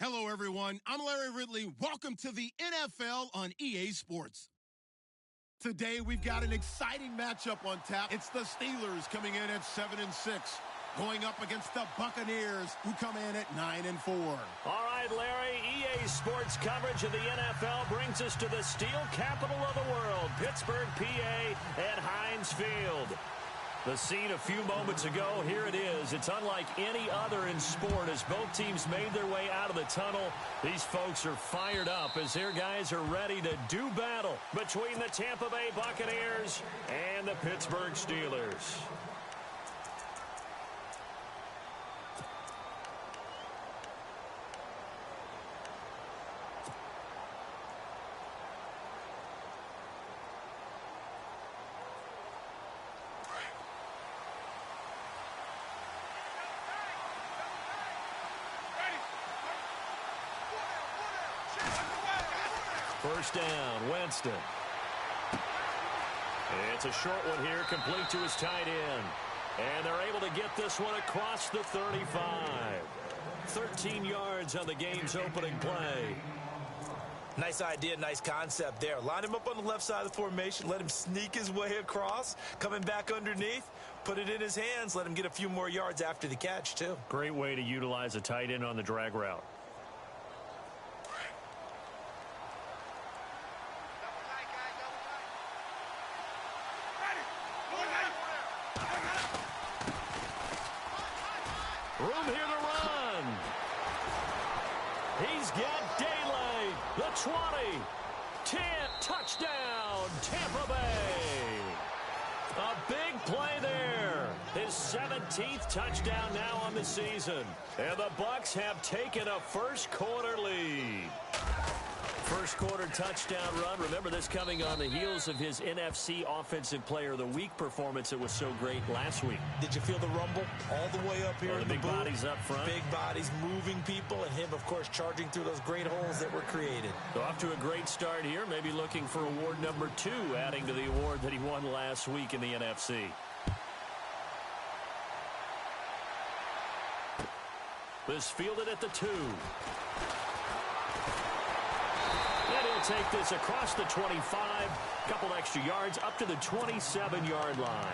Hello, everyone. I'm Larry Ridley. Welcome to the NFL on EA Sports. Today, we've got an exciting matchup on tap. It's the Steelers coming in at 7-6, going up against the Buccaneers, who come in at 9-4. All right, Larry, EA Sports coverage of the NFL brings us to the steel capital of the world, Pittsburgh, PA, at Heinz Field. The scene a few moments ago, here it is. It's unlike any other in sport as both teams made their way out of the tunnel. These folks are fired up as their guys are ready to do battle between the Tampa Bay Buccaneers and the Pittsburgh Steelers. First down, Winston. It's a short one here, complete to his tight end. And they're able to get this one across the 35. 13 yards on the game's opening play. Nice idea, nice concept there. Line him up on the left side of the formation, let him sneak his way across, coming back underneath, put it in his hands, let him get a few more yards after the catch, too. Great way to utilize a tight end on the drag route. Room here to run. He's got daylight. The 20. 10. Touchdown, Tampa Bay. A big play there. His 17th touchdown now on the season. And the Bucs have taken a first quarter lead. First quarter touchdown run. Remember this coming on the heels of his NFC Offensive Player of the Week performance that was so great last week. Did you feel the rumble all the way up here in the big bodies up front? Big bodies moving people, and him, of course, charging through those great holes that were created. So off to a great start here, maybe looking for award number 2, adding to the award that he won last week in the NFC. This fielded at the 2. And he'll take this across the 25, couple extra yards up to the 27-yard line.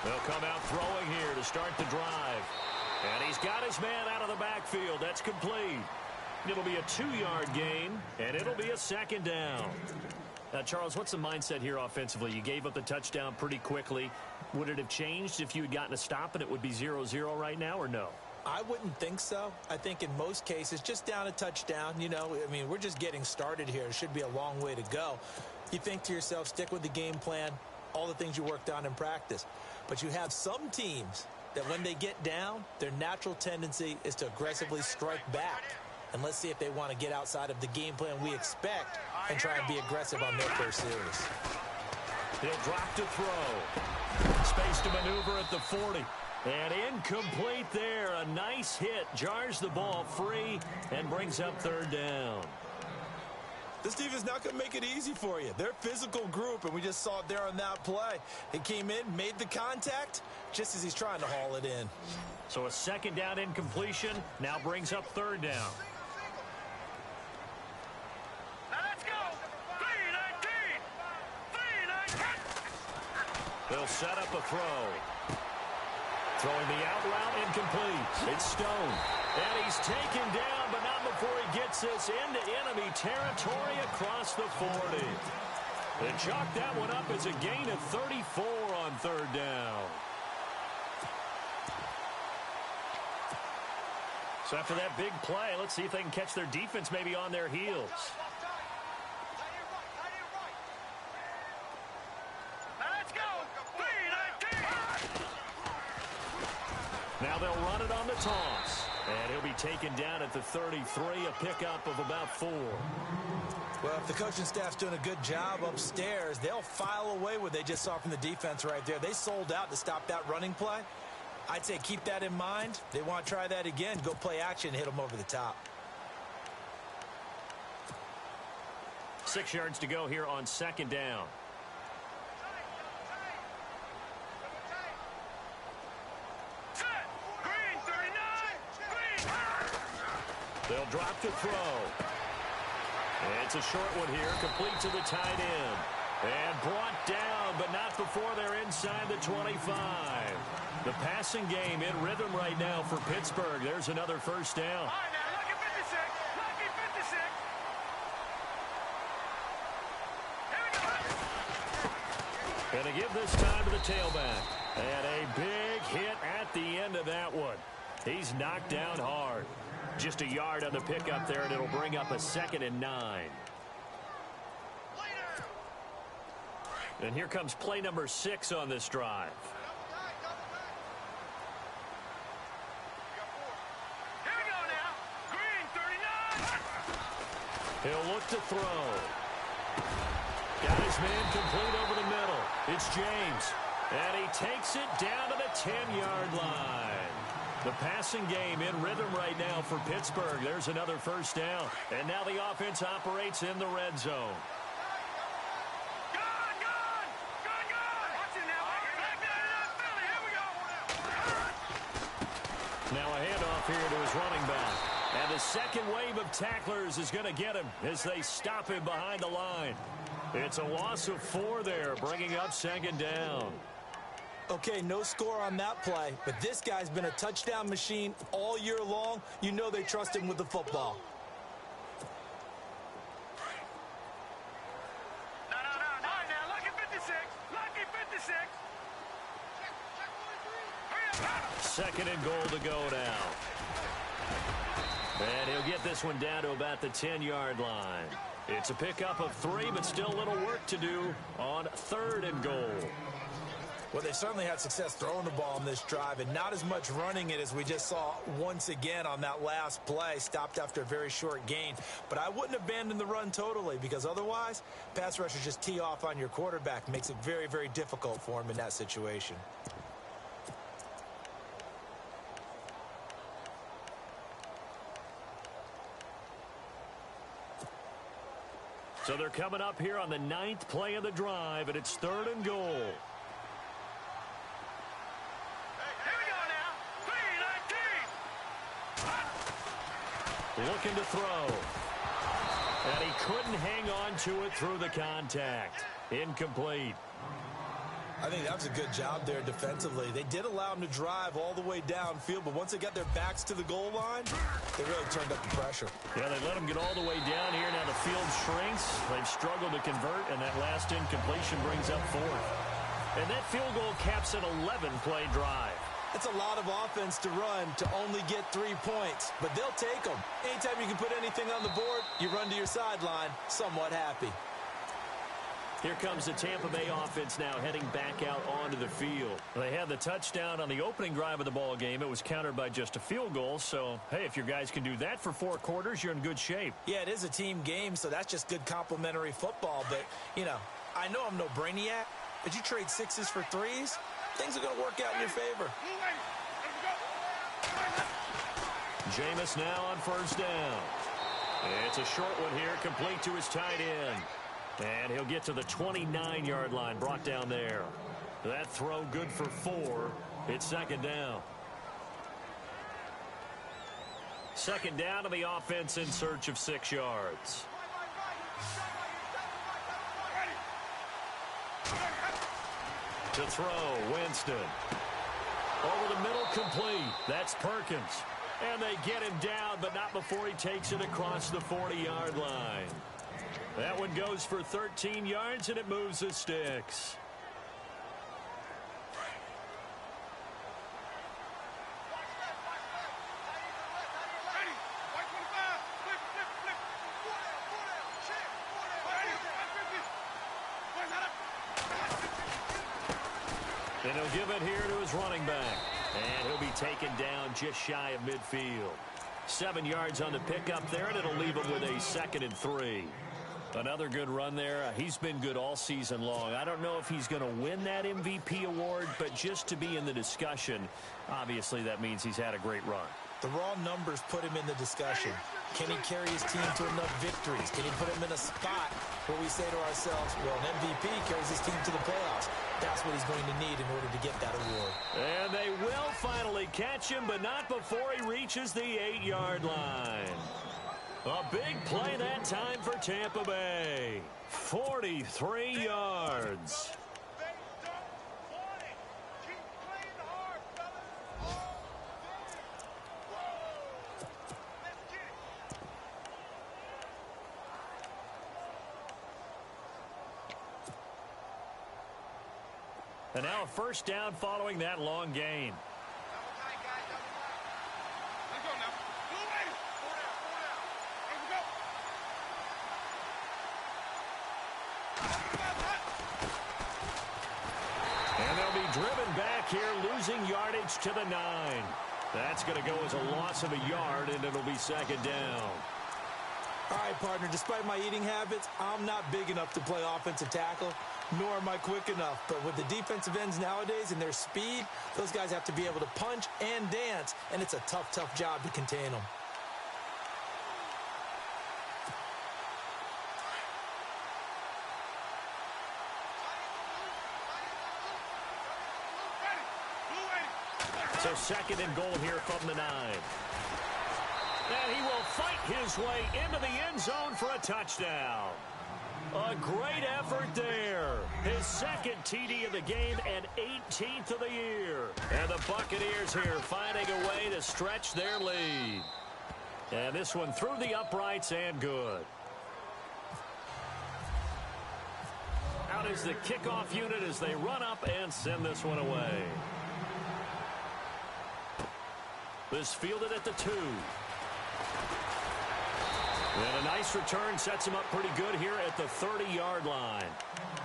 They'll come out throwing here to start the drive. And he's got his man out of the backfield. That's complete. It'll be a 2-yard gain, and it'll be a second down. Now, Charles, what's the mindset here offensively? You gave up the touchdown pretty quickly. Would it have changed if you had gotten a stop and it would be 0-0 right now, or no? I wouldn't think so. I think in most cases, just down a touchdown, we're just getting started here. It should be a long way to go. You think to yourself, stick with the game plan, all the things you worked on in practice. But you have some teams that when they get down, their natural tendency is to aggressively strike back. And let's see if they want to get outside of the game plan we expect and try and be aggressive on their first series. He'll drop to throw. Space to maneuver at the 40. And incomplete there. A nice hit. Jars the ball free and brings up third down. This team is not going to make it easy for you. They're a physical group, and we just saw it there on that play. He came in, made the contact, just as he's trying to haul it in. So a second down incompletion now brings up third down. They'll set up a throw. Throwing the out route incomplete. It's Stone. And he's taken down, but not before he gets this into enemy territory across the 40. They chalk that one up as a gain of 34 on third down. So after that big play, let's see if they can catch their defense maybe on their heels. Now they'll run it on the toss. And he'll be taken down at the 33, a pickup of about 4. Well, if the coaching staff's doing a good job upstairs, they'll file away what they just saw from the defense right there. They sold out to stop that running play. I'd say keep that in mind. They want to try that again. Go play action, hit them over the top. 6 yards to go here on second down. They'll drop to throw. It's a short one here, complete to the tight end. And brought down, but not before they're inside the 25. The passing game in rhythm right now for Pittsburgh. There's another first down. All right, now, lucky 56. Lucky 56. Here we go. And to give this time to the tailback. And a big hit at the end of that one. He's knocked down hard. Just a yard on the pickup there, and it'll bring up a 2nd and 9. And here comes play number 6 on this drive. Here we go now. Green, 39. He'll look to throw. Got his man complete over the middle. It's James. And he takes it down to the 10-yard line. The passing game in rhythm right now for Pittsburgh. There's another first down. And now the offense operates in the red zone. Now a handoff here to his running back. And the second wave of tacklers is going to get him as they stop him behind the line. It's a loss of 4 there, bringing up 2nd down. Okay, no score on that play, but this guy's been a touchdown machine all year long. You know they trust him with the football. No. All right, now, lucky 56. Lucky 56. Second and goal to go now. And he'll get this one down to about the 10-yard line. It's a pickup of 3, but still a little work to do on 3rd and goal. Well, they certainly had success throwing the ball in this drive and not as much running it as we just saw once again on that last play. Stopped after a very short gain. But I wouldn't abandon the run totally because otherwise, pass rushers just tee off on your quarterback. Makes it very, very difficult for him in that situation. So they're coming up here on the 9th play of the drive, and it's 3rd and goal. Looking to throw. And he couldn't hang on to it through the contact. Incomplete. I think that was a good job there defensively. They did allow him to drive all the way downfield, but once they got their backs to the goal line, they really turned up the pressure. Yeah, they let him get all the way down here. Now the field shrinks. They've struggled to convert, and that last incompletion brings up 4th. And that field goal caps an 11-play drive. It's a lot of offense to run to only get 3 points, but they'll take them. Anytime you can put anything on the board, you run to your sideline, somewhat happy. Here comes the Tampa Bay offense now heading back out onto the field. They had the touchdown on the opening drive of the ball game. It was countered by just a field goal. So, hey, if your guys can do that for 4 quarters, you're in good shape. Yeah, it is a team game, so that's just good complimentary football. But, you know, I know I'm no brainiac, but you trade 6s for 3s, things are going to work out in your favor. Jameis now on first down. It's a short one here, complete to his tight end. And he'll get to the 29-yard line, brought down there. That throw good for 4. It's 2nd down. 2nd down to the offense in search of 6 yards. To throw, Winston. Over the middle, complete. That's Perkins. And they get him down, but not before he takes it across the 40-yard line. That one goes for 13 yards, and it moves the sticks. And he'll give it here to his running back. And he'll be taken down just shy of midfield. 7 yards on the pickup there, and it'll leave him with a 2nd and 3. Another good run there. He's been good all season long. I don't know if he's going to win that MVP award, but just to be in the discussion, obviously that means he's had a great run. The raw numbers put him in the discussion. Can he carry his team to enough victories? Can he put him in a spot where we say to ourselves, well, an MVP carries his team to the playoffs. That's what he's going to need in order to get that award. And they will finally catch him, but not before he reaches the 8-yard line. A big play that time for Tampa Bay. 43 yards. And now a first down following that long gain. And they'll be driven back here, losing yardage to the 9. That's going to go as a loss of a yard, and it'll be second down. All right, partner, despite my eating habits, I'm not big enough to play offensive tackle, nor am I quick enough. But with the defensive ends nowadays and their speed, those guys have to be able to punch and dance, and it's a tough, tough job to contain them. So second and goal here from the 9. And he will fight his way into the end zone for a touchdown. A great effort there. His second TD of the game and 18th of the year. And the Buccaneers here finding a way to stretch their lead. And this one through the uprights and good. Out is the kickoff unit as they run up and send this one away. This fielded at the 2. And a nice return sets him up pretty good here at the 30-yard line.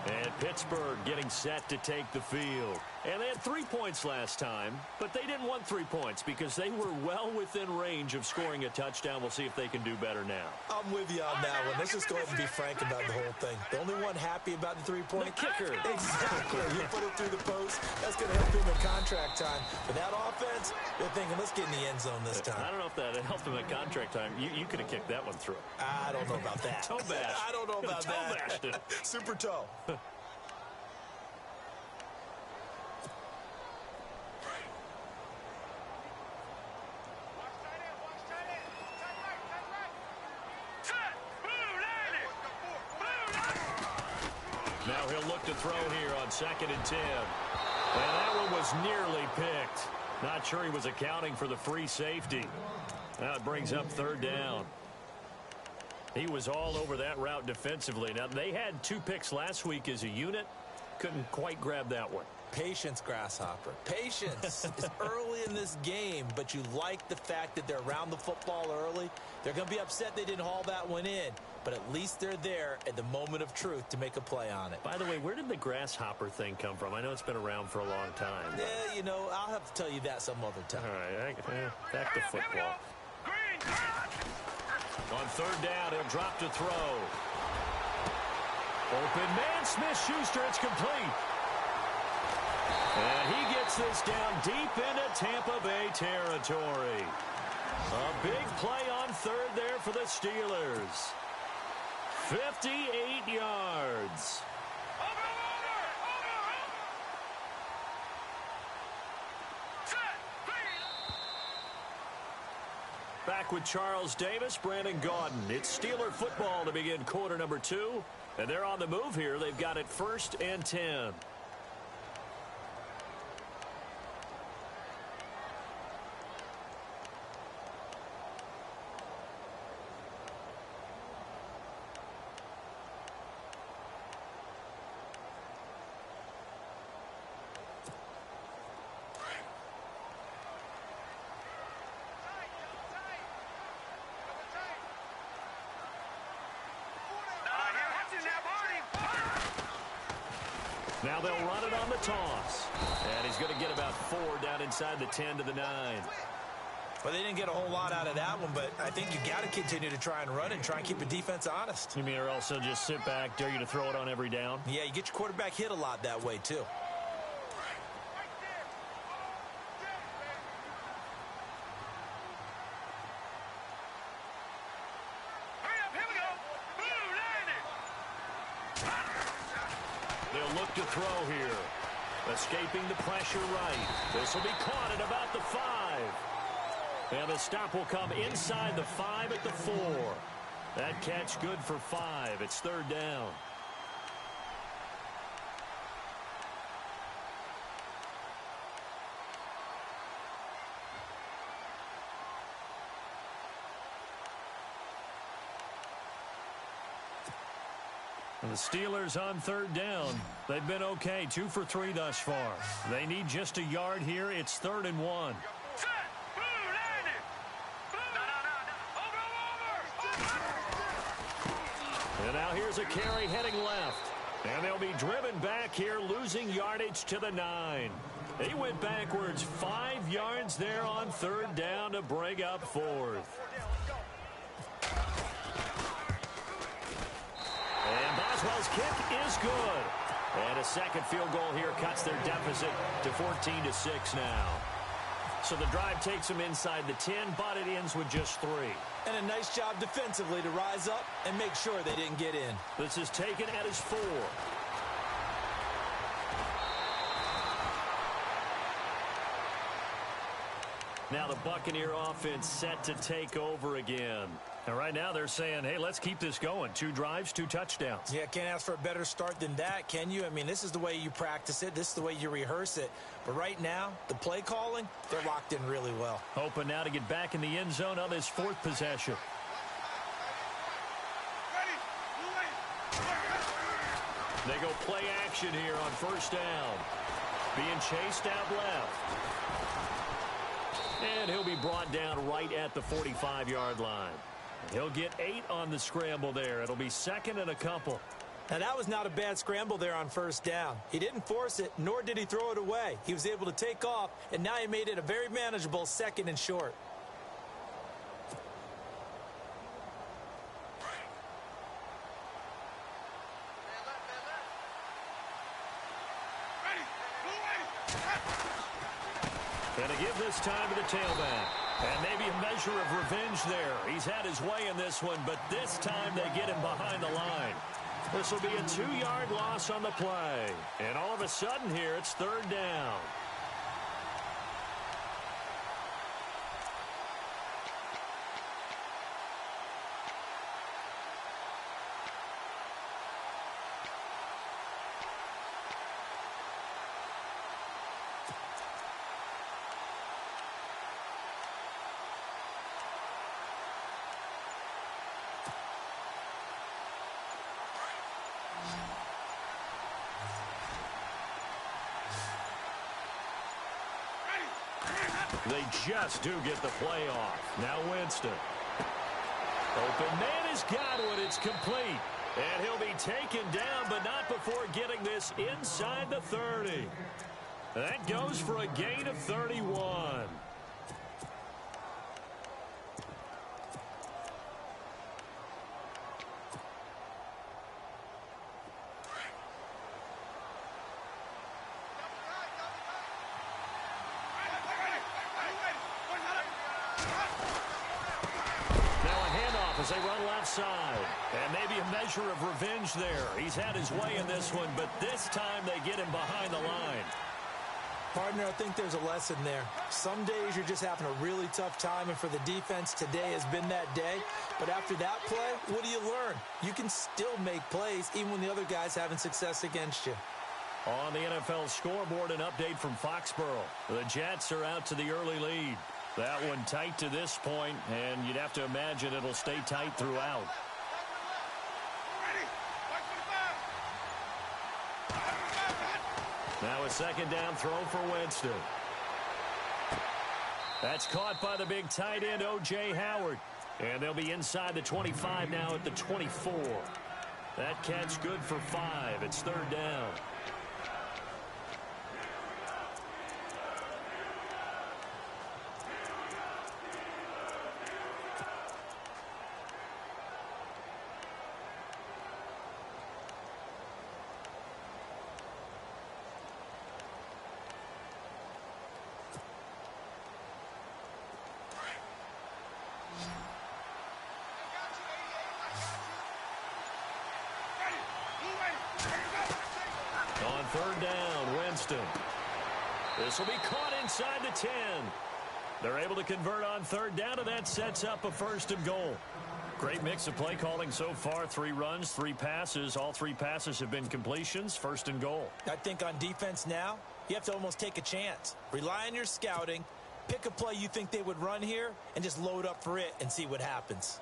And Pittsburgh getting set to take the field. And they had 3 points last time, but they didn't want 3 points because they were well within range of scoring a touchdown. We'll see if they can do better now. I'm with you on that one. Let's just go ahead and be frank about the whole thing. The only one happy about the 3-point kicker. Exactly. You put it through the post. That's going to help him in contract time. But that offense, they're thinking, let's get in the end zone this time. I don't know if that helped him at contract time. You could have kicked that one through. I don't know about that. Toe bash. I don't know about toe bashed it. Super toe. Now he'll look to throw here on 2nd and 10. And that one was nearly picked. Not sure he was accounting for the free safety. Now it brings up 3rd down. He was all over that route defensively. Now they had 2 picks last week as a unit. Couldn't quite grab that one. Patience, Grasshopper. Patience. It's early in this game, but you like the fact that they're around the football early. They're going to be upset they didn't haul that one in, but at least they're there at the moment of truth to make a play on it. By the way, where did the grasshopper thing come from? I know it's been around for a long time. Yeah, you know, I'll have to tell you that some other time. All right, back to football. On 3rd down, he'll drop to throw. Open man, Smith-Schuster, it's complete. And he gets this down deep into Tampa Bay territory. A big play on 3rd there for the Steelers. 58 yards. Back with Charles Davis, Brandon Gaudin. It's Steeler football to begin quarter number 2. And they're on the move here. They've got it 1st and 10. Now they'll run it on the toss. And he's going to get about 4 down inside the 10 to the 9. Well, they didn't get a whole lot out of that one, but I think you got to continue to try and run and try and keep the defense honest. You mean or also just sit back, dare you to throw it on every down? Yeah, you get your quarterback hit a lot that way, too. They'll look to throw here. Escaping the pressure right. This will be caught at about the 5. And the stop will come inside the 5 at the 4. That catch good for 5. It's 3rd down. And the Steelers on 3rd down. They've been okay, 2 for 3 thus far. They need just a yard here. It's 3rd and 1. And now here's a carry heading left. And they'll be driven back here, losing yardage to the 9. He went backwards 5 yards there on 3rd down to bring up 4th. And Boswell's kick is good. And a second field goal here cuts their deficit to 14-6 now. So the drive takes them inside the 10, but it ends with just 3. And a nice job defensively to rise up and make sure they didn't get in. This is taken at his 4. Now the Buccaneer offense set to take over again. And right now they're saying, hey, let's keep this going. 2 drives, 2 touchdowns. Yeah, can't ask for a better start than that, can you? I mean, this is the way you practice it. This is the way you rehearse it. But right now, the play calling, they're locked in really well. Hoping now to get back in the end zone on this 4th possession. They go play action here on 1st down. Being chased out left. And he'll be brought down right at the 45-yard line. He'll get 8 on the scramble there. It'll be 2nd and a couple. Now, that was not a bad scramble there on 1st down. He didn't force it, nor did he throw it away. He was able to take off, and now he made it a very manageable 2nd and short. And to give this time to the tailback. And maybe a measure of revenge there. He's had his way in this one, but this time they get him behind the line. This will be a 2-yard loss on the play. And all of a sudden here, it's 3rd down. They just do get the play off. Now Winston. Open man has got one. It's complete. And he'll be taken down, but not before getting this inside the 30. That goes for a gain of 31. As they run left side. And maybe a measure of revenge there. He's had his way in this one, but this time they get him behind the line. Partner, I think there's a lesson there. Some days you're just having a really tough time, and for the defense, today has been that day. But after that play, what do you learn? You can still make plays even when the other guy's having success against you. On the NFL scoreboard, an update from Foxborough. The Jets are out to the early lead. That one tight to this point, and you'd have to imagine it'll stay tight throughout. Now a 2nd down throw for Winston. That's caught by the big tight end, O.J. Howard. And they'll be inside the 25 now at the 24. That catch good for 5. It's 3rd down. third down, Winston. This will be caught inside the 10. They're able to convert on third down, and that sets up a 1st and goal. Great mix of play calling so far. 3 runs, 3 passes. All 3 passes have been completions. 1st and goal. I think on defense now, you have to almost take a chance. Rely on your scouting. Pick a play you think they would run here and just load up for it and see what happens.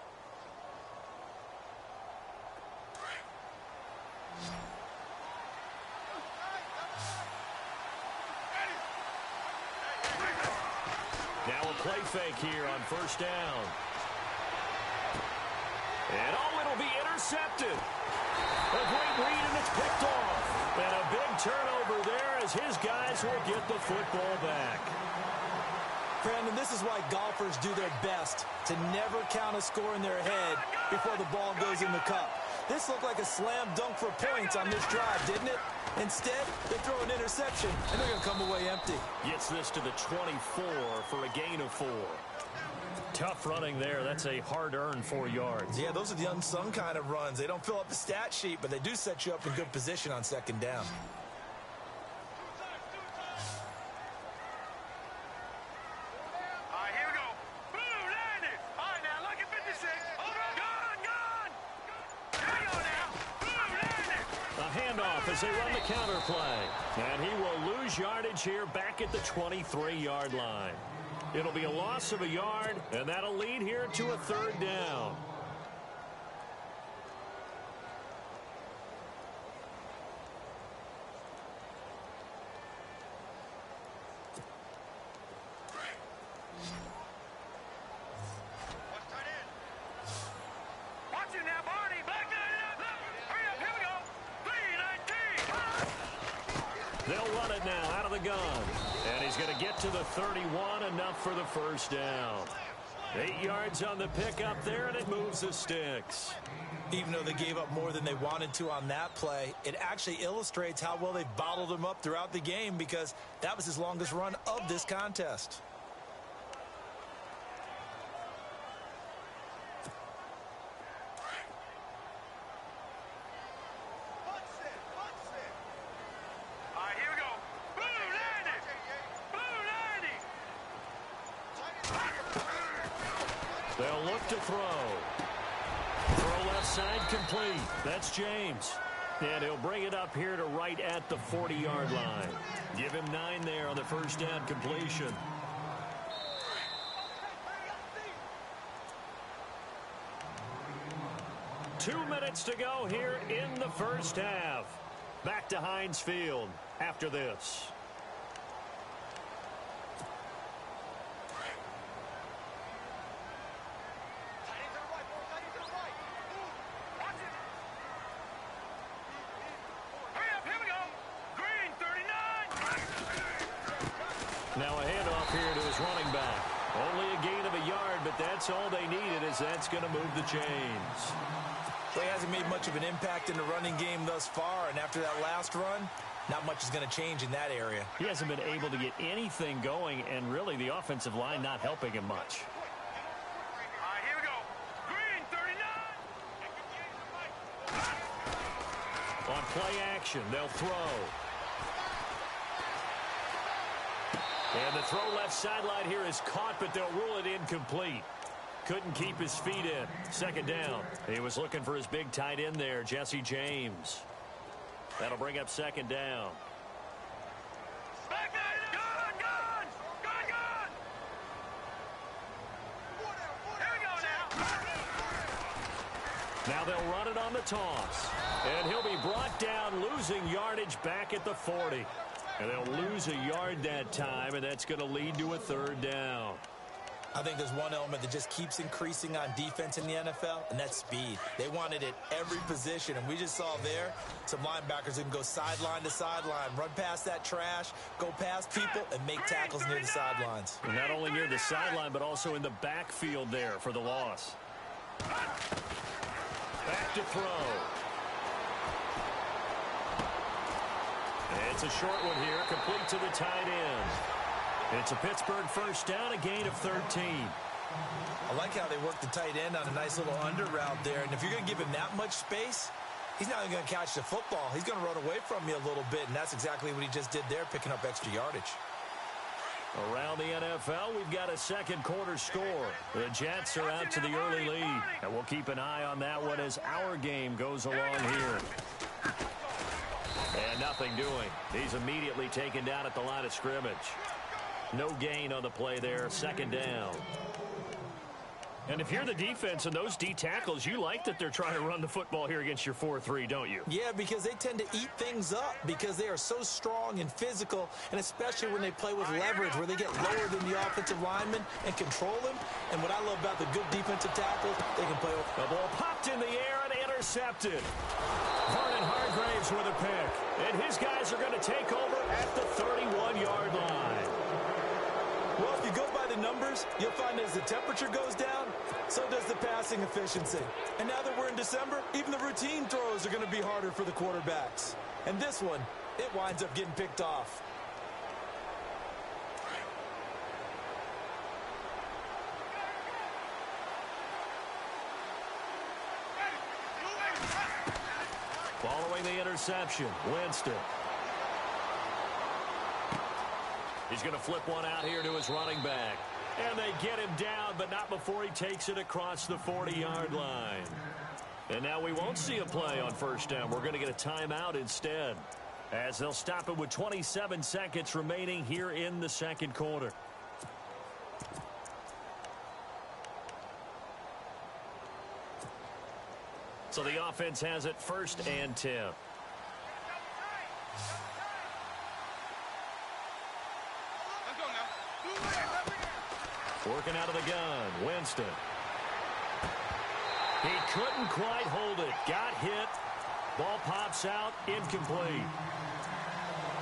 Now a play fake here on 1st down. And it'll be intercepted. A great read, and it's picked off. And a big turnover there as his guys will get the football back. Brandon, this is why golfers do their best to never count a score in their head before the ball goes in the cup. This looked like a slam dunk for points on this drive, didn't it? Instead, they throw an interception, and they're going to come away empty. Gets this to the 24 for a gain of 4. Tough running there. That's a hard-earned 4 yards. Yeah, those are the unsung kind of runs. They don't fill up the stat sheet, but they do set you up in good position on 2nd down. All right, here we go. Boom, landed. All right, now, look at 56. Hold on. Gone. Here we go now. Boom, landed. A handoff as they run the counter play. And he will lose yardage here back at the 23-yard line. It'll be a loss of a yard, and that'll lead here to a 3rd down. Watch it now, Barney. Back up. Hurry up, here we go. 3-19. They'll run it now out of the gun. And he's going to get to the 31, enough for the 1st down. 8 yards on the pickup there, and it moves the sticks. Even though they gave up more than they wanted to on that play, it actually illustrates how well they bottled him up throughout the game, because that was his longest run of this contest. All right, here we go. Boom, landed. They'll look to throw. Throw left side complete. That's James. And he'll bring it up here to right at the 40-yard line. Give him 9 there on the 1st down completion. Two minutes to go here in the 1st half. Back to Heinz Field after this. Now a handoff here to his running back. Only a gain of a yard, but that's all they needed, as that's going to move the chains. Well, he hasn't made much of an impact in the running game thus far, and after that last run, not much is going to change in that area. He hasn't been able to get anything going, and really the offensive line not helping him much. All right, here we go. Green, 39. On play action, they'll throw. And the throw left sideline here is caught, but they'll rule it incomplete. Couldn't keep his feet in. 2nd down. He was looking for his big tight end there, Jesse James. That'll bring up 2nd down. Back there. Gone. Here we go now. Now they'll run it on the toss. And he'll be brought down, losing yardage back at the 40. And they'll lose a yard that time, and that's going to lead to a 3rd down. I think there's one element that just keeps increasing on defense in the NFL, and that's speed. They want it at every position, and we just saw there some linebackers who can go sideline to sideline, run past that trash, go past people, and make tackles near the sidelines. And not only near the sideline, but also in the backfield there for the loss. Back to throw. It's a short one here, complete to the tight end. It's a Pittsburgh 1st down, a gain of 13. I like how they work the tight end on a nice little under route there, and if you're going to give him that much space, he's not even going to catch the football. He's going to run away from you a little bit, and that's exactly what he just did there, picking up extra yardage. Around the NFL, we've got a second quarter score. The Jets are out to the early lead, and we'll keep an eye on that one as our game goes along here. And nothing doing. He's immediately taken down at the line of scrimmage. No gain on the play there, second down. And if you're the defense and those D tackles, you like that they're trying to run the football here against your 4-3, don't you? Yeah, because they tend to eat things up because they are so strong and physical, and especially when they play with leverage where they get lower than the offensive lineman and control them. And what I love about the good defensive tackles, they can play with. The ball popped in the air and intercepted. Vernon Hargraves with a pick. And his guys are going to take over at the 31-yard line. Well, if you go by the numbers, you'll find as the temperature goes down, so does the passing efficiency. And now that we're in December, even the routine throws are going to be harder for the quarterbacks. And this one, it winds up getting picked off. Following the interception, Winston. He's going to flip one out here to his running back. And they get him down, but not before he takes it across the 40-yard line. And now we won't see a play on first down. We're going to get a timeout instead, as they'll stop it with 27 seconds remaining here in the second quarter. So the offense has it 1st and 10. Working out of the gun, Winston. He couldn't quite hold it. Got hit. Ball pops out, incomplete.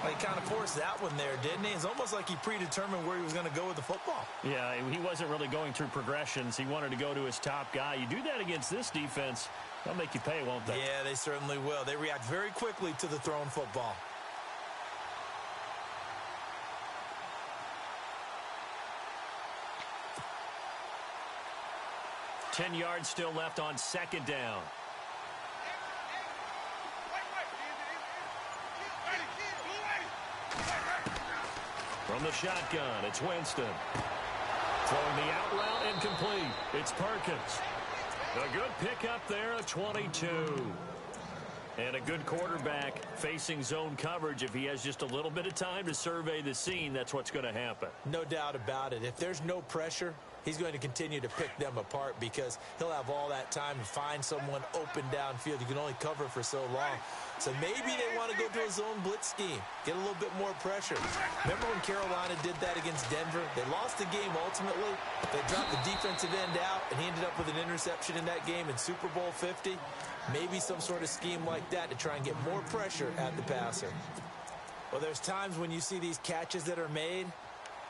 Well, he kind of forced that one there, didn't he? It's almost like he predetermined where he was going to go with the football. Yeah, he wasn't really going through progressions. He wanted to go to his top guy. You do that against this defense, they'll make you pay, won't they? Yeah, they certainly will. They react very quickly to the thrown football. 10 yards still left on second down. From the shotgun, it's Winston. Throwing the out route incomplete. It's Perkins. A good pickup there, a 22. And a good quarterback facing zone coverage. If he has just a little bit of time to survey the scene, that's what's going to happen. No doubt about it. If there's no pressure, he's going to continue to pick them apart because he'll have all that time to find someone open downfield. You can only cover for so long. So maybe they want to go to a zone blitz scheme, get a little bit more pressure. Remember when Carolina did that against Denver? They lost the game ultimately. They dropped the defensive end out, and he ended up with an interception in that game in Super Bowl 50. Maybe some sort of scheme like that to try and get more pressure at the passer. Well, there's times when you see these catches that are made,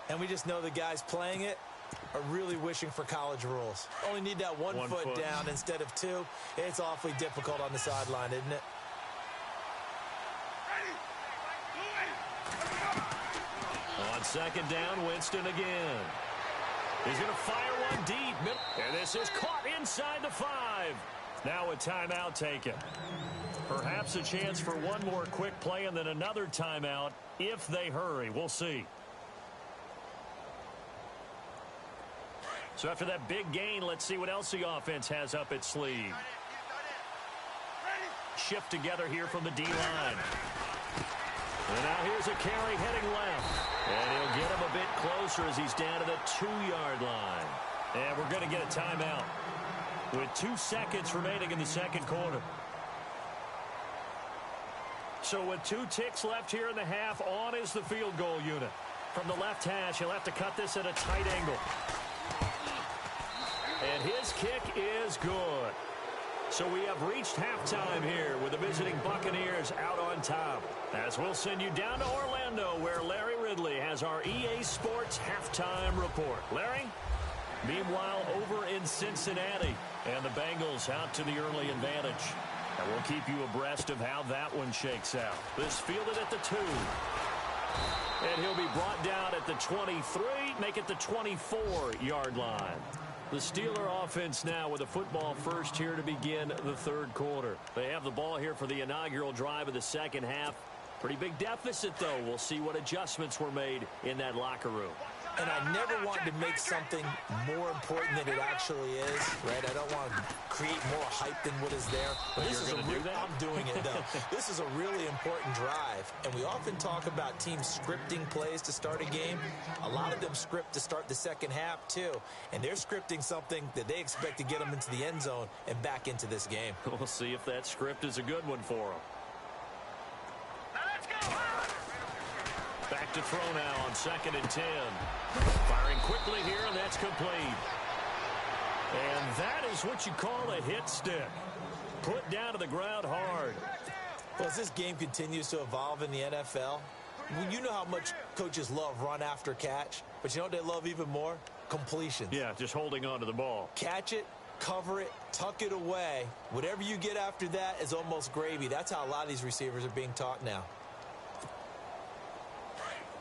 and we just know the guys playing it are really wishing for college rules. Only need that one foot down instead of two. It's awfully difficult on the sideline, isn't it? On second down, Winston again. He's going to fire one deep. And this is caught inside the 5. Now a timeout taken. Perhaps a chance for one more quick play and then another timeout if they hurry. We'll see. So after that big gain, let's see what else the offense has up its sleeve. Shift together here from the D-line. And now here's a carry heading left. And he'll get him a bit closer as he's down to the 2-yard line. And we're going to get a timeout with 2 seconds remaining in the second quarter. So with 2 ticks left here in the half, on is the field goal unit. From the left hash, he'll have to cut this at a tight angle. And his kick is good. So we have reached halftime here with the visiting Buccaneers out on top. As we'll send you down to Orlando where Larry Ridley has our EA Sports halftime report. Larry? Meanwhile, over in Cincinnati, and the Bengals out to the early advantage. And we'll keep you abreast of how that one shakes out. This fielded at the 2. And he'll be brought down at the 23, make it the 24-yard line. The Steeler offense now with a football first here to begin the third quarter. They have the ball here for the inaugural drive of the second half. Pretty big deficit, though. We'll see what adjustments were made in that locker room. And I never wanted to make something more important than it actually is, right? I don't want to create more hype than what is there. But you're going to do that? I'm doing it, though. This is a really important drive, and we often talk about teams scripting plays to start a game. A lot of them script to start the second half, too, and they're scripting something that they expect to get them into the end zone and back into this game. We'll see if that script is a good one for them. Back to throw now on 2nd and 10. Firing quickly here, and that's complete. And that is what you call a hit stick. Put down to the ground hard. Well, as this game continues to evolve in the NFL, you know how much coaches love run after catch, but you know what they love even more? Completions. Yeah, just holding on to the ball. Catch it, cover it, tuck it away. Whatever you get after that is almost gravy. That's how a lot of these receivers are being taught now.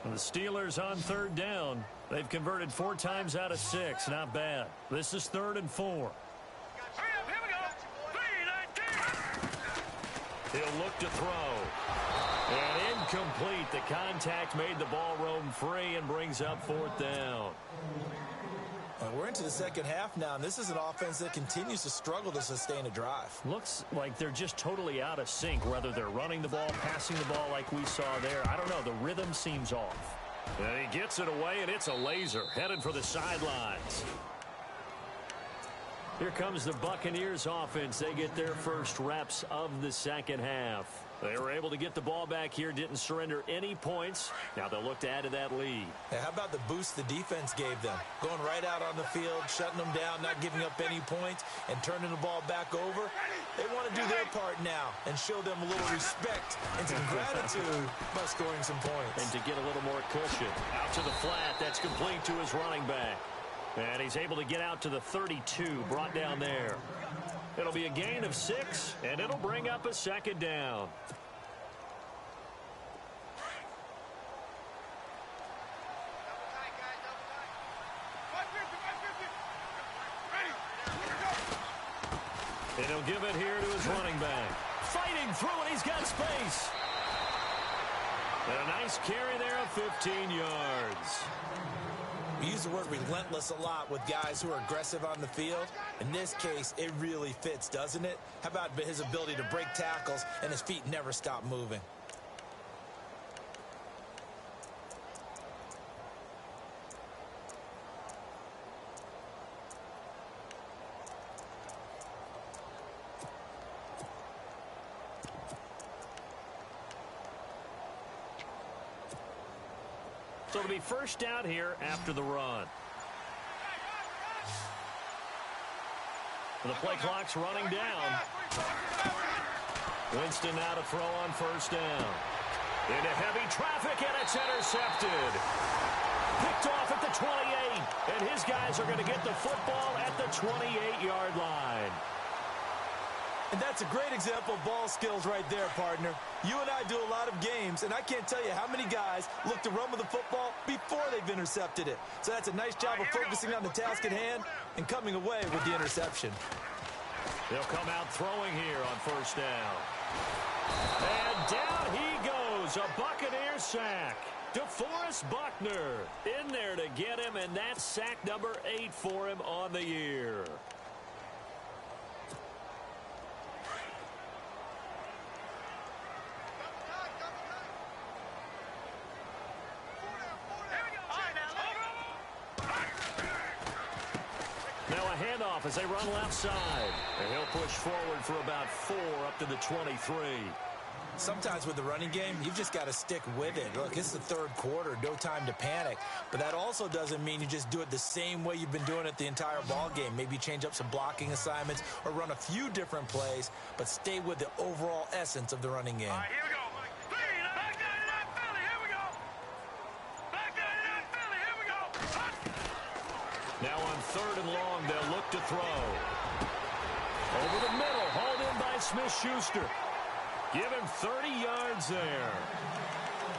The Steelers on 3rd down. They've converted 4 times out of 6. Not bad. This is 3rd and 4. Here we go. 3-19. He'll look to throw. And incomplete. The contact made the ball roam free and brings up 4th down. We're into the second half now, and this is an offense that continues to struggle to sustain a drive. Looks like they're just totally out of sync, whether they're running the ball, passing the ball like we saw there. I don't know. The rhythm seems off. And he gets it away, and it's a laser headed for the sidelines. Here comes the Buccaneers offense. They get their first reps of the second half. They were able to get the ball back here, didn't surrender any points. Now they'll look to add to that lead. Hey, how about the boost the defense gave them? Going right out on the field, shutting them down, not giving up any points, and turning the ball back over. They want to do their part now and show them a little respect and some gratitude by scoring some points. And to get a little more cushion. Out to the flat. That's complete to his running back. And he's able to get out to the 32, brought down there. It'll be a gain of 6, and it'll bring up a 2nd down. And he'll give it here to his running back. Fighting through, and he's got space. And a nice carry there of 15 yards. We use the word relentless a lot with guys who are aggressive on the field. In this case, it really fits, doesn't it? How about his ability to break tackles and his feet never stop moving? So it'll be first down here after the run. The play clock's running down. Winston now to throw on first down. Into heavy traffic, and it's intercepted. Picked off at the 28, and his guys are going to get the football at the 28-yard line. And that's a great example of ball skills right there, partner. You and I do a lot of games, and I can't tell you how many guys look to run with the football before they've intercepted it. So that's a nice job of focusing on the task at hand and coming away with the interception. They'll come out throwing here on first down. And down he goes, a Buccaneer sack. DeForest Buckner in there to get him, and that's sack number 8 for him on the year. Now a handoff as they run left side. And he'll push forward for about 4 up to the 23. Sometimes with the running game, you've just got to stick with it. Look, it's the third quarter, no time to panic. But that also doesn't mean you just do it the same way you've been doing it the entire ball game. Maybe change up some blocking assignments or run a few different plays, but stay with the overall essence of the running game. All right, here we go. Back down to that Philly. Here we go. Back down to that Philly. Here we go. Now on 3rd and long, they'll look to throw. Over the middle, hauled in by Smith-Schuster. Give him 30 yards there.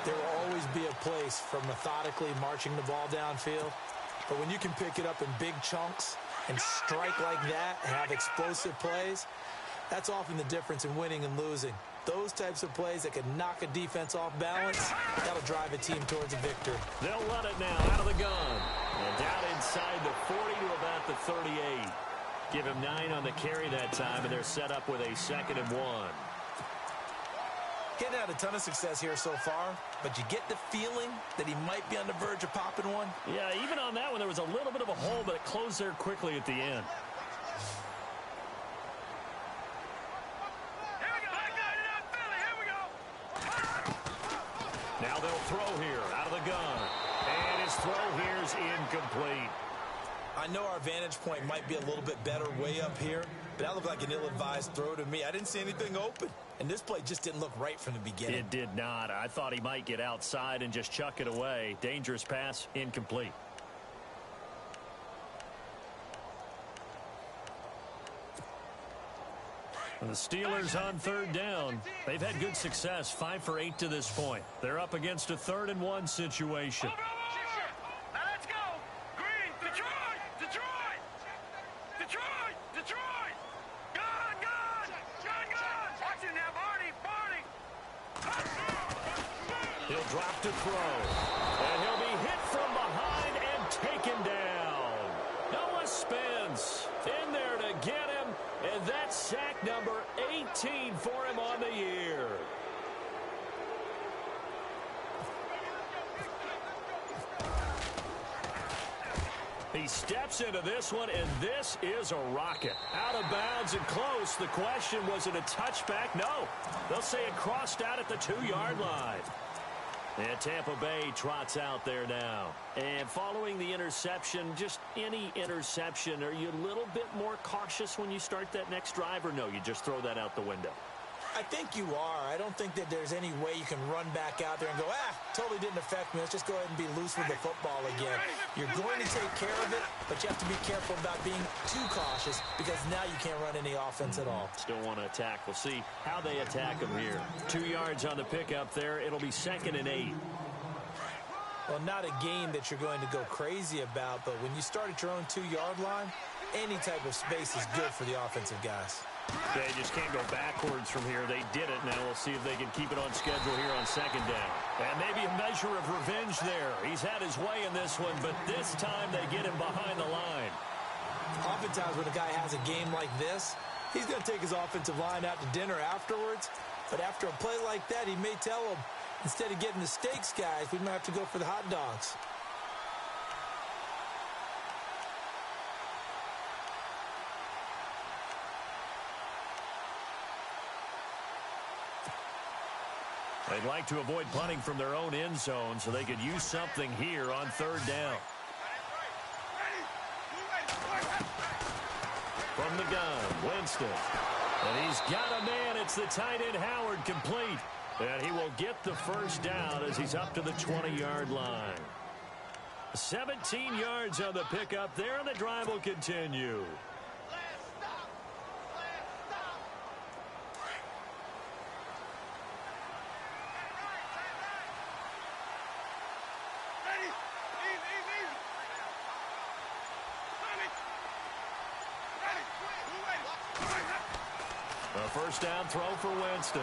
There will always always be a place for methodically marching the ball downfield. But when you can pick it up in big chunks and strike like that, have explosive plays, that's often the difference in winning and losing. Those types of plays that can knock a defense off balance, that'll drive a team towards a victory. They'll run it now out of the gun. And down inside the 40 to about the 38. Give him 9 on the carry that time, and they're set up with a 2nd and 1. Getting had a ton of success here so far, but you get the feeling that he might be on the verge of popping one. Yeah, even on that one, there was a little bit of a hole, but it closed there quickly at the end. Now they'll throw here out of the gun. And his throw here is incomplete. I know our vantage point might be a little bit better way up here, but that looked like an ill-advised throw to me. I didn't see anything open, and this play just didn't look right from the beginning. It did not. I thought he might get outside and just chuck it away. Dangerous pass, incomplete. And the Steelers on 3rd down. They've had good success, 5 for 8 to this point. They're up against a 3rd and 1 situation. Now let's go. Green, Detroit, Detroit, Detroit, Detroit. Gun, gun, gun, gun. Watch it now, Barney, Barney. He'll drop to throw. And he'll be hit from behind and taken down. Noah Spence in there to get him. And that's sack number 18 for him on the year. He steps into this one, and this is a rocket. Out of bounds and close. The question, was it a touchback? No. They'll say it crossed out at the 2-yard line. And Tampa Bay trots out there now. And following the interception, just any interception, are you a little bit more cautious when you start that next drive, or no, you just throw that out the window? I think you are. I don't think that there's any way you can run back out there and go, totally didn't affect me. Let's just go ahead and be loose with the football again. You're going to take care of it, but you have to be careful about being too cautious because now you can't run any offense at all. Still want to attack. We'll see how they attack him here. 2 yards on the pickup there. It'll be 2nd and 8. Well, not a game that you're going to go crazy about, but when you start at your own 2-yard line, any type of space is good for the offensive guys. They just can't go backwards from here. They did it. Now we'll see if they can keep it on schedule here on 2nd down. And maybe a measure of revenge there. He's had his way in this one, but this time they get him behind the line. Oftentimes when a guy has a game like this, he's going to take his offensive line out to dinner afterwards. But after a play like that, he may tell them, instead of getting the steaks, guys, we might have to go for the hot dogs. They'd like to avoid punting from their own end zone so they could use something here on 3rd down. From the gun, Winston. And he's got a man. It's the tight end, Howard, complete. And he will get the 1st down as he's up to the 20-yard line. 17 yards on the pickup there, and the drive will continue. A 1st down throw for Winston.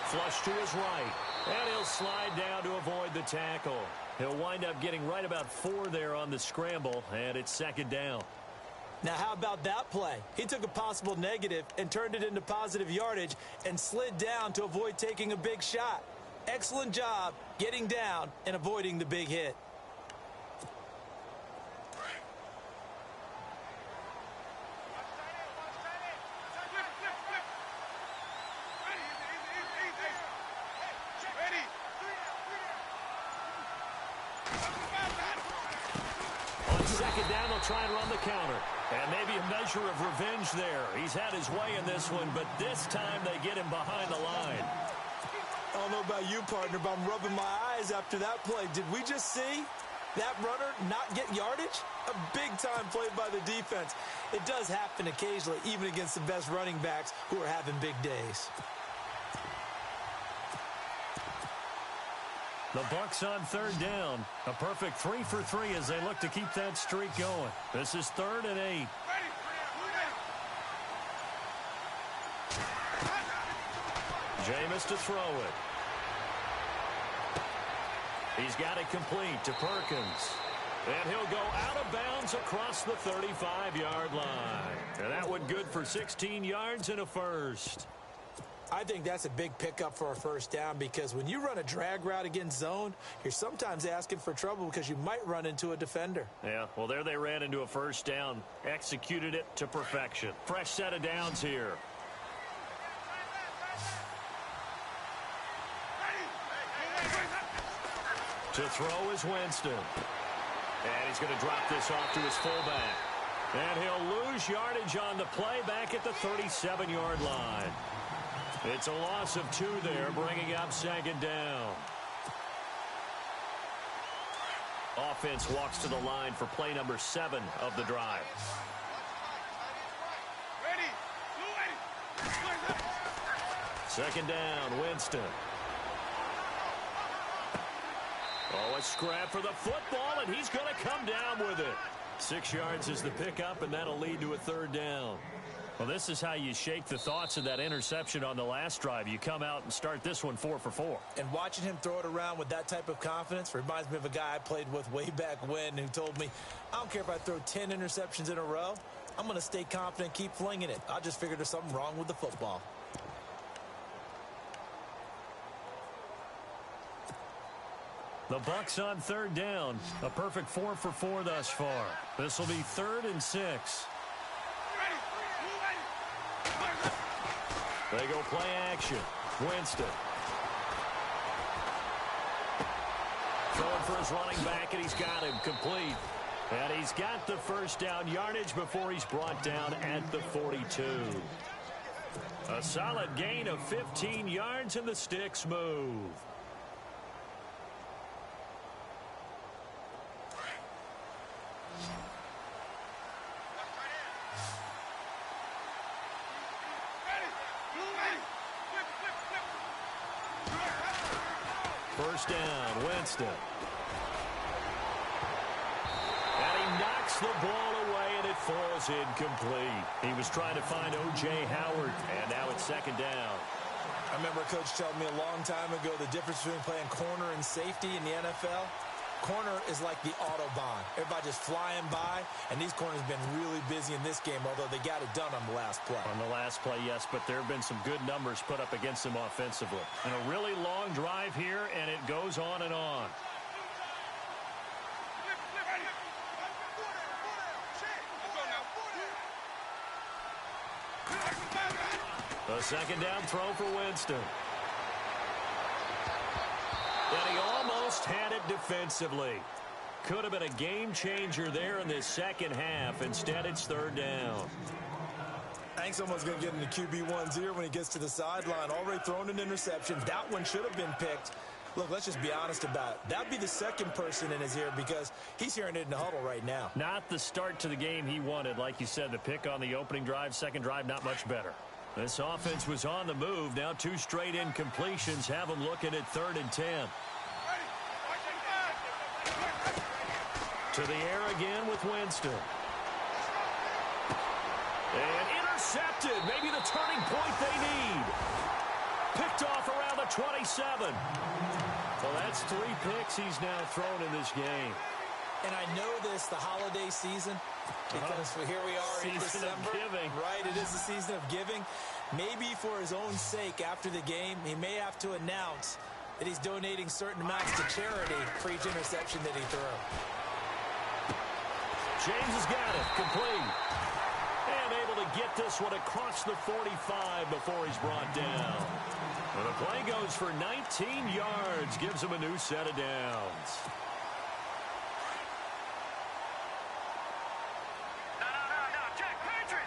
Flush to his right. And he'll slide down to avoid the tackle. He'll wind up getting right about 4 there on the scramble, and it's 2nd down. Now, how about that play? He took a possible negative and turned it into positive yardage and slid down to avoid taking a big shot. Excellent job getting down and avoiding the big hit. Try and run the counter. And maybe a measure of revenge there. He's had his way in this one, but this time they get him behind the line. I don't know about you, partner, but I'm rubbing my eyes after that play. Did we just see that runner not get yardage? A big-time play by the defense. It does happen occasionally, even against the best running backs who are having big days. The Bucs on third down. A perfect 3 for 3 as they look to keep that streak going. This is 3rd and 8. Jameis to throw it. He's got it complete to Perkins. And he'll go out of bounds across the 35-yard line. And that one good for 16 yards and a first. I think that's a big pickup for a first down because when you run a drag route against zone, you're sometimes asking for trouble because you might run into a defender. Yeah, well, there they ran into a first down. Executed it to perfection. Fresh set of downs here. To throw is Winston. And he's going to drop this off to his fullback. And he'll lose yardage on the play back at the 37-yard line. It's a loss of 2 there, bringing up 2nd down. Offense walks to the line for play number 7 of the drive. Second down, Winston. Oh, a scrap for the football, and he's going to come down with it. 6 yards is the pickup, and that'll lead to a 3rd down. Well, this is how you shake the thoughts of that interception on the last drive. You come out and start this one 4 for 4. And watching him throw it around with that type of confidence reminds me of a guy I played with way back when who told me, I don't care if I throw 10 interceptions in a row. I'm going to stay confident, keep flinging it. I just figured there's something wrong with the football. The Bucs on 3rd down. A perfect 4 for 4 thus far. This will be 3rd and 6. They go play action. Winston. Throwing for his running back, and he's got him complete. And he's got the first down yardage before he's brought down at the 42. A solid gain of 15 yards, and the sticks move. First down, Winston. And he knocks the ball away, and it falls incomplete. He was trying to find O.J. Howard, and now it's 2nd down. I remember a coach telling me a long time ago the difference between playing corner and safety in the NFL. Corner is like the Autobahn. Everybody just flying by, and these corners have been really busy in this game, although they got it done on the last play. On the last play, yes, but there have been some good numbers put up against them offensively. And a really long drive here, and it goes on and on. A 2nd down throw for Winston. And he almost had it defensively. Could have been a game changer there in this second half. Instead, it's 3rd down. I think someone's going to get into QB1's ear when he gets to the sideline. Already thrown an interception. That one should have been picked. Look, let's just be honest about it. That'd be the second person in his ear because he's hearing it in the huddle right now. Not the start to the game he wanted. Like you said, the pick on the opening drive, second drive, not much better. This offense was on the move. Now 2 straight incompletions have them looking at 3rd and 10. To the air again with Winston. And intercepted. Maybe the turning point they need. Picked off around the 27. Well, that's 3 picks he's now thrown in this game. And I know this, the holiday season, because here we are in Season December. of giving. Right, it is the season of giving. Maybe for his own sake after the game, he may have to announce that he's donating certain amounts to charity for each interception that he threw. James has got it, complete. And able to get this one across the 45 before he's brought down. And the play goes for 19 yards, gives him a new set of downs. No, check, Patriot!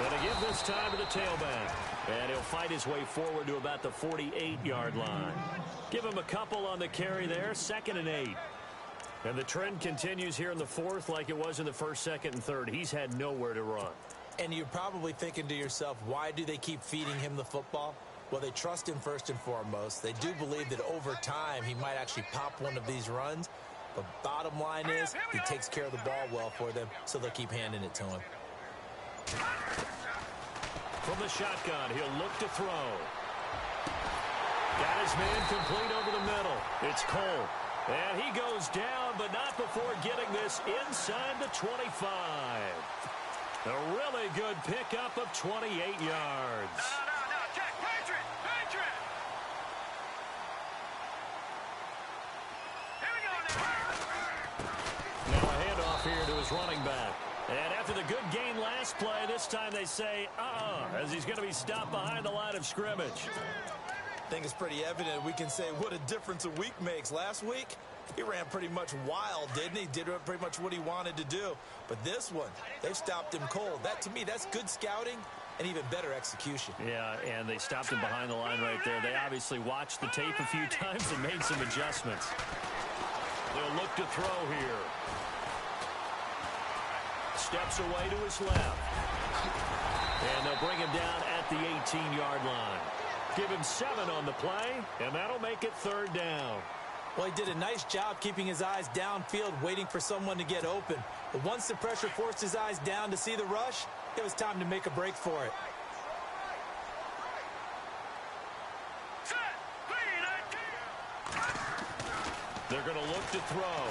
And to give this time to the tailback. And he'll fight his way forward to about the 48-yard line. Give him a couple on the carry there, 2nd and 8. And the trend continues here in the 4th like it was in the 1st, 2nd, and 3rd. He's had nowhere to run. And you're probably thinking to yourself, why do they keep feeding him the football? Well, they trust him first and foremost. They do believe that over time he might actually pop one of these runs. But bottom line is he takes care of the ball well for them, so they'll keep handing it to him. From the shotgun, he'll look to throw. Got his man complete over the middle. It's Cole. And he goes down, but not before getting this inside the 25. A really good pickup of 28 yards. No, check, Patriot. Here we go now. Now a handoff here to his running back. And after the good gain last play, this time they say, as he's going to be stopped behind the line of scrimmage. I think it's pretty evident. We can say what a difference a week makes. Last week, he ran pretty much wild, didn't he? Did pretty much what he wanted to do. But this one, they've stopped him cold. That, to me, that's good scouting and even better execution. Yeah, and they stopped him behind the line right there. They obviously watched the tape a few times and made some adjustments. They'll look to throw here. Steps away to his left. And they'll bring him down at the 18-yard line. Give him 7 on the play, and that'll make it 3rd down. Well, he did a nice job keeping his eyes downfield, waiting for someone to get open. But once the pressure forced his eyes down to see the rush, it was time to make a break for it. They're going to look to throw.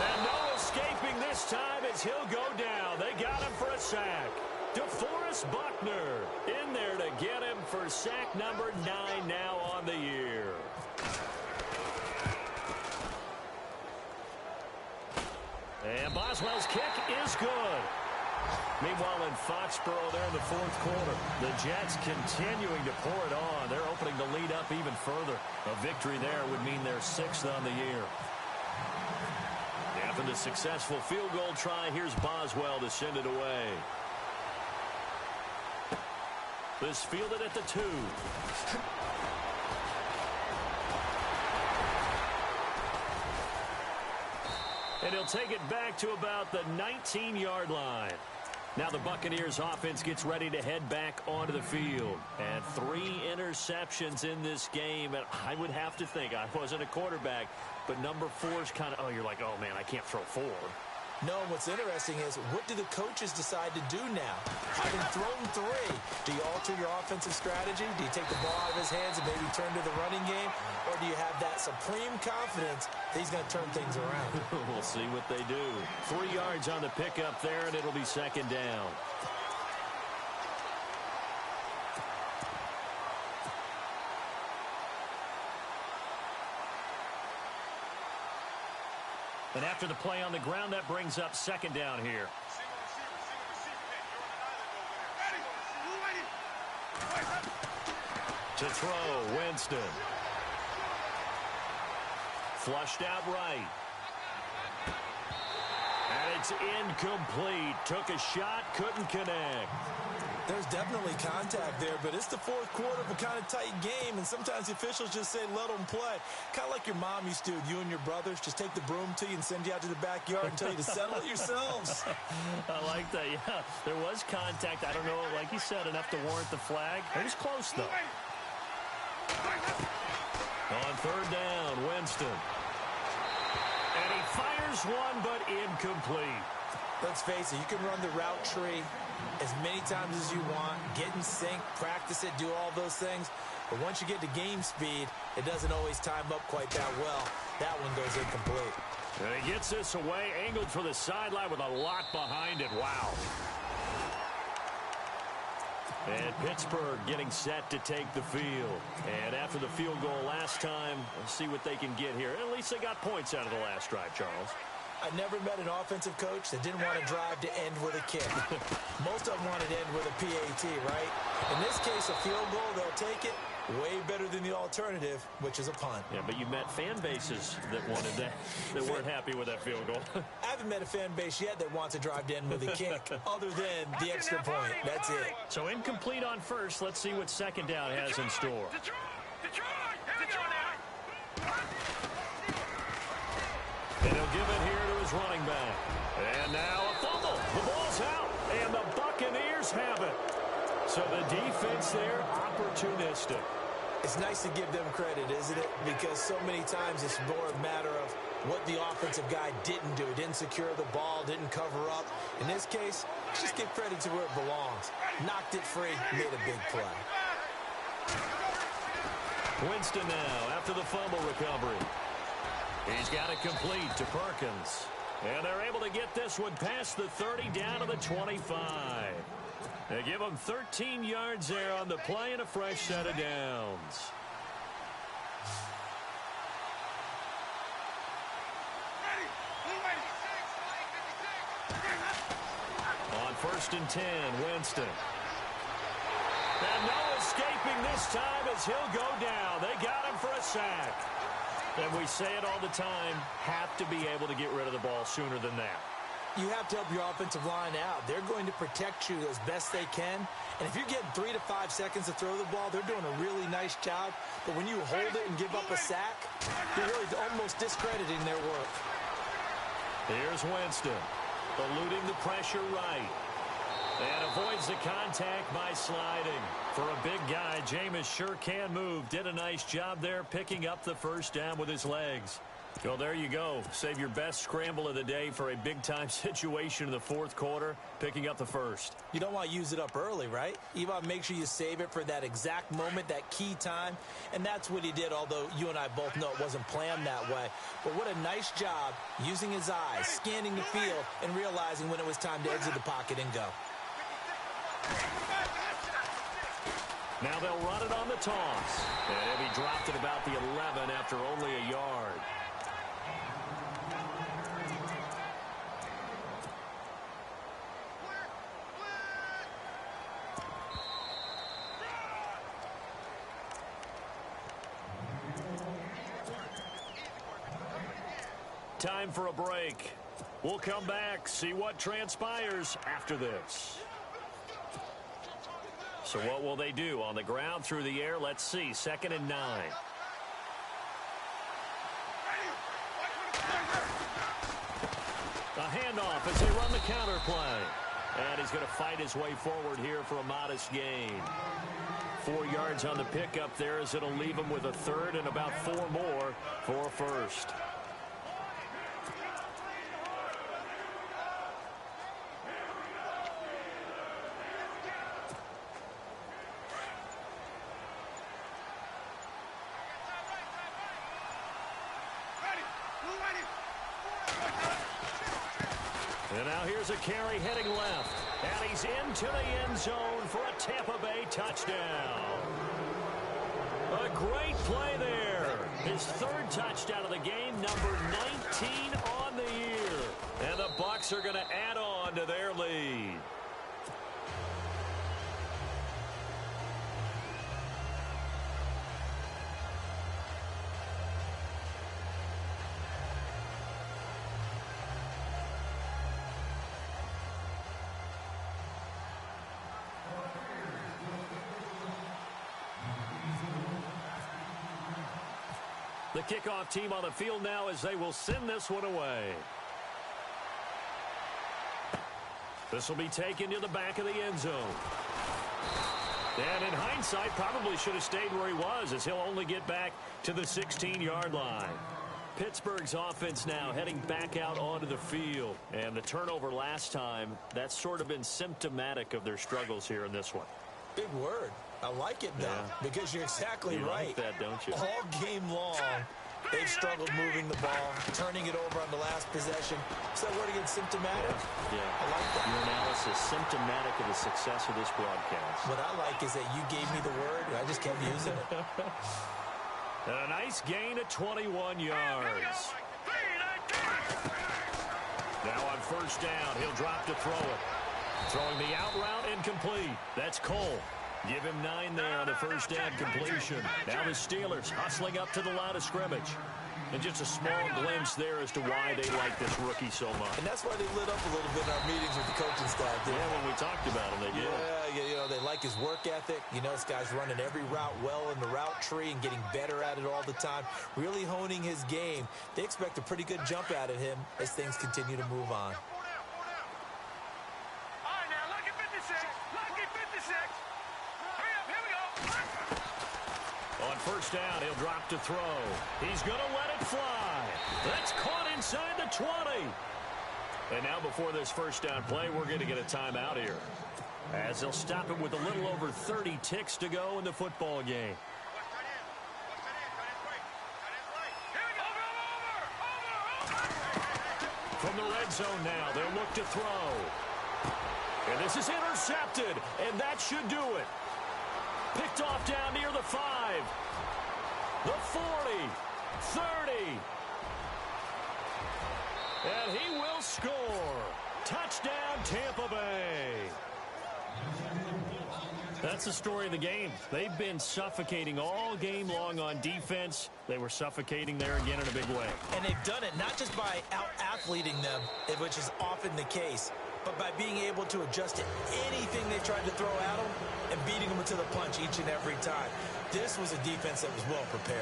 And no escaping this time as he'll go down. They got him for a sack. DeForest Buckner in there to get him for sack number 9 now on the year. And Boswell's kick is good. Meanwhile, in Foxborough there in the 4th quarter, the Jets continuing to pour it on. They're opening the lead up even further. A victory there would mean they're 6th on the year. After the successful field goal try, here's Boswell to send it away. This fielded at the 2. And he'll take it back to about the 19-yard line. Now the Buccaneers offense gets ready to head back onto the field. And 3 interceptions in this game. And I would have to think, I wasn't a quarterback, but number 4 is kind of, you're like, oh, man, I can't throw 4. No, what's interesting is, what do the coaches decide to do now? Having thrown 3, do you alter your offensive strategy? Do you take the ball out of his hands and maybe turn to the running game? Or do you have that supreme confidence that he's going to turn things around? We'll see what they do. 3 yards on the pickup there, and it'll be 2nd down. And after the play on the ground, that brings up 2nd down here. To throw, Winston. Flushed out right. And it's incomplete. Took a shot, couldn't connect. There's definitely contact there, but it's the 4th quarter of a kind of tight game, and sometimes the officials just say, let them play. Kind of like your mom used to, you and your brothers, just take the broom to you and send you out to the backyard and tell you to settle it yourselves. I like that, yeah. There was contact. I don't know, like you said, enough to warrant the flag. It was close, though. On 3rd down, Winston. And he fires one, but incomplete. Let's face it, you can run the route tree as many times as you want, get in sync, practice it, do all those things. But once you get to game speed, it doesn't always time up quite that well. That one goes incomplete. And he gets this away, angled for the sideline with a lot behind it. Wow. And Pittsburgh getting set to take the field. And after the field goal last time, let's see what they can get here. At least they got points out of the last drive, Charles. I never met an offensive coach that didn't want to drive to end with a kick. Most of them wanted to end with a PAT, right? In this case, a field goal, they'll take it. Way better than the alternative, which is a punt. Yeah, but you met fan bases that wanted that, that weren't happy with that field goal. I haven't met a fan base yet that wants to drive to end with a kick, other than the extra point. That's it. So incomplete on first. Let's see what 2nd down has in store. And he'll give it here to his running back. And now a fumble. The ball's out. And have it. So the defense there, opportunistic. It's nice to give them credit, isn't it? Because so many times it's more a matter of what the offensive guy didn't do. Didn't secure the ball, didn't cover up. In this case, let's just give credit to where it belongs. Knocked it free, made a big play. Winston now after the fumble recovery. He's got it complete to Perkins. And they're able to get this one past the 30 down to the 25. They give them 13 yards there on the play and a fresh set of downs. On 1st and 10, Winston. And no escaping this time as he'll go down. They got him for a sack. And we say it all the time, have to be able to get rid of the ball sooner than that. You have to help your offensive line out. They're going to protect you as best they can. And if you're getting 3 to 5 seconds to throw the ball, they're doing a really nice job. But when you hold it and give up a sack, you're really almost discrediting their work. Here's Winston, eluding the pressure right. And avoids the contact by sliding. For a big guy, Jameis sure can move. Did a nice job there picking up the first down with his legs. Well, there you go. Save your best scramble of the day for a big-time situation in the 4th quarter, picking up the first. You don't want to use it up early, right? You want to make sure you save it for that exact moment, that key time. And that's what he did, although you and I both know it wasn't planned that way. But what a nice job using his eyes, scanning the field, and realizing when it was time to exit the pocket and go. Now they'll run it on the toss. And he dropped it about the 11 after only a yard. Time for a break. We'll come back, see what transpires after this. So what will they do? On the ground, through the air, let's see. 2nd and 9. A handoff as they run the counter play. And he's going to fight his way forward here for a modest gain. 4 yards on the pickup there as it'll leave him with a 3rd and about 4 more for a first. And now here's a carry heading left. And he's into the end zone for a Tampa Bay touchdown. A great play there. His 3rd touchdown of the game, number 19 on the year. And the Bucs are going to add on to their lead. The kickoff team on the field now as they will send this one away. This will be taken to the back of the end zone. And in hindsight, probably should have stayed where he was as he'll only get back to the 16-yard line. Pittsburgh's offense now heading back out onto the field. And the turnover last time, that's sort of been symptomatic of their struggles here in this one. Big word. I like it, though, because you're exactly right. You like that, don't you? All game long, they've struggled moving the ball, turning it over on the last possession. So that word again, symptomatic? Yeah. I like that. Your analysis, symptomatic of the success of this broadcast. What I like is that you gave me the word, and I just kept using it. And a nice gain of 21 yards. Now on 1st down, he'll drop to throw it. Throwing the out route incomplete. That's Cole. Give him 9 there on the 1st down completion. Now the Steelers hustling up to the line of scrimmage. And just a small glimpse there as to why they like this rookie so much. And that's why they lit up a little bit in our meetings with the coaching staff. Yeah, when we talked about him, they did. Yeah, you know, they like his work ethic. You know, this guy's running every route well in the route tree and getting better at it all the time. Really honing his game. They expect a pretty good jump out of him as things continue to move on. All right, now look at 56. Look first down. He'll drop to throw. He's going to let it fly. That's caught inside the 20. And now before this first down play, we're going to get a timeout here, as they'll stop it with a little over 30 ticks to go in the football game. From the red zone now, they'll look to throw. And this is intercepted, and that should do it. Picked off down near the 5. The 40. 30. And he will score. Touchdown, Tampa Bay. That's the story of the game. They've been suffocating all game long on defense. They were suffocating there again in a big way. And they've done it not just by out-athleting them, which is often the case, but by being able to adjust to anything they've tried to throw at them and beating them to the punch each and every time. This was a defense that was well prepared.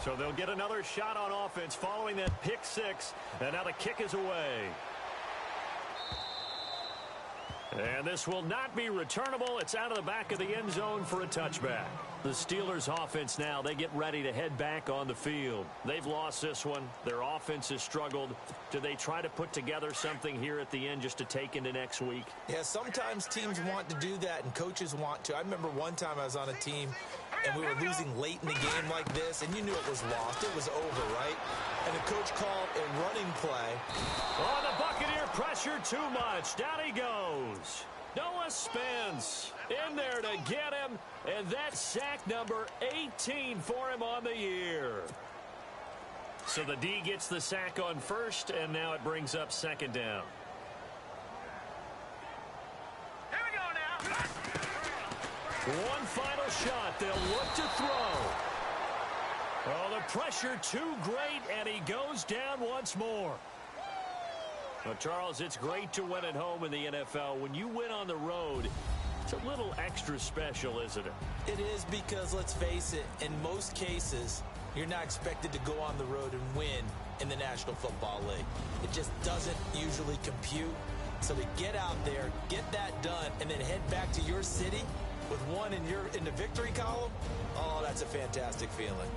So they'll get another shot on offense following that pick six. And now the kick is away. And this will not be returnable. It's out of the back of the end zone for a touchback. The Steelers offense now, they get ready to head back on the field. They've lost this one. Their offense has struggled. Do they try to put together something here at the end just to take into next week? Yeah, sometimes teams want to do that and coaches want to. I remember one time I was on a team and we were losing late in the game like this, and you knew it was lost. It was over, right? And the coach called a running play. Oh, the Buccaneer pressure too much. Down he goes. Noah Spence in there to get him, and that's sack number 18 for him on the year. So the D gets the sack on first, and now it brings up second down. Here we go now. One final shot. They'll look to throw. Oh, the pressure too great, and he goes down once more. Well, Charles, it's great to win at home in the NFL. When you win on the road, it's a little extra special, isn't it? It is, because, let's face it, in most cases, you're not expected to go on the road and win in the National Football League. It just doesn't usually compute. So to get out there, get that done, and then head back to your city with one in the victory column, oh, that's a fantastic feeling.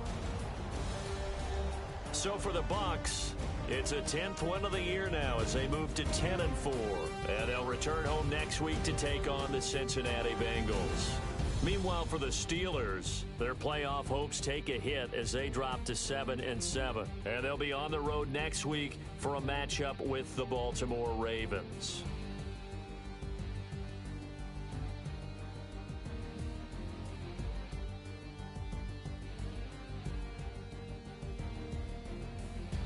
So for the Bucs, it's a 10th win of the year now as they move to 10-4. And they'll return home next week to take on the Cincinnati Bengals. Meanwhile, for the Steelers, their playoff hopes take a hit as they drop to 7-7. And they'll be on the road next week for a matchup with the Baltimore Ravens.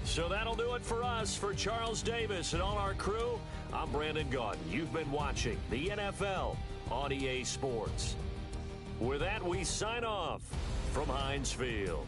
So that'll do it for us. For Charles Davis and all our crew, I'm Brandon Gaudin. You've been watching the NFL on EA Sports. With that, we sign off from Heinz Field.